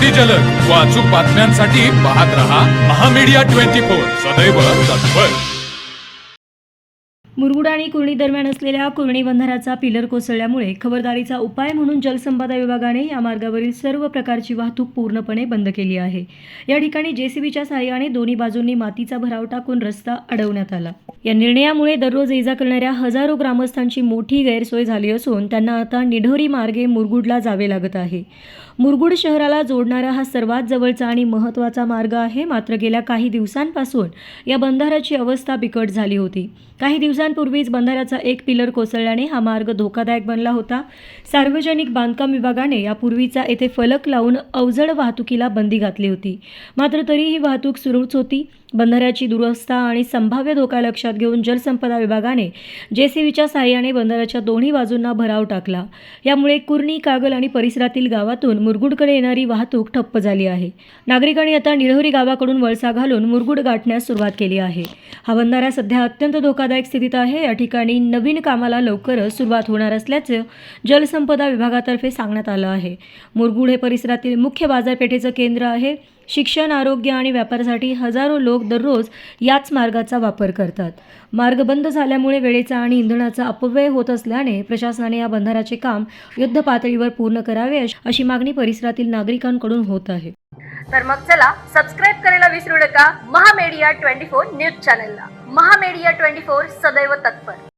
अगदी जलद व अचूक बातम्यांसाठी पाहत रहा महामीडिया 24 सदैव तत्पर। मुरगुड आणि कुर्णी दरम्यान असलेल्या कुर्णी बंधाऱ्याचा पिलर कोसळल्यामुळे खबरदारीचा उपाय म्हणून जलसंपदा विभागाने या मार्गावरील सर्व प्रकारची वाहतूक पूर्णपणे बंद केली आहे। या ठिकाणी जेसीबीच्या सहाय्याने दोन्ही बाजूंनी मातीचा भराव टाकून रस्ता अडवण्यात आला। या निर्णयामुळे दररोज ये-जा करणाऱ्या हजारो ग्रामस्थांची मोठी गैरसोय झाली असून त्यांना आता निढोरी मार्गे मुरगुडला जावे लागत आहे। मुरगुड शहराला जोडणारा हा सर्वात जवळचा आणि महत्त्वाचा मार्ग आहे। मात्र गेल्या काही दिवसांपासून या बंधाऱ्याची अवस्था बिकट झाली होती। काही दिवसांपूर्वीच बंधाऱ्याचा एक पिलर कोसळल्याने हा मार्ग धोकादायक बनला होता। सार्वजनिक बांधकाम विभागाने यापूर्वीचा येथे फलक लावून अवजड वाहतुकीला बंदी घातली होती, मात्र तरीही वाहतूक सुरूच होती। बंधाऱ्याची दुरवस्था आणि संभाव्य धोका लक्षात घेऊन जलसंपदा विभागाने जेसीबीच्या सहाय्याने बंधाऱ्याच्या दोन्ही बाजूंना भराव टाकला। यामुळे कुर्णी, कागल आणि परिसरातील गावातून मुरगुडकडे येणारी वाहतूक ठप्प झाली आहे। नागरिकांनी आता निढोरी गावाकडून वळसा घालून मुरगुड गाठण्यास सुरुवात केली आहे। हा बंधारा सध्या अत्यंत धोकादायक स्थितीत आहे। या ठिकाणी नवीन कामाला लवकरच सुरुवात होणार असल्याचे जलसंपदा विभागातर्फे सांगण्यात आलं आहे। मुरगुड हे परिसरातील मुख्य बाजारपेठेचं केंद्र आहे। शिक्षण, आरोग्य आणि व्यापारासाठी हजारो लोक दररोज याच मार्गाचा वापर करतात। मार्ग बंद झाल्यामुळे वेळेचा आणि इंधनाचा अपव्यय होत असल्याने प्रशासनाने या बंधाऱ्याचे काम युद्ध पातळीवर पूर्ण करावे अशी मागणी परिसरातील नागरिकांकडून होत आहे। तर मग चला सबस्क्राइब करायला विसरू नका महामीडिया 24 न्यूज चॅनलला। महामीडिया 24 सदैव तत्पर।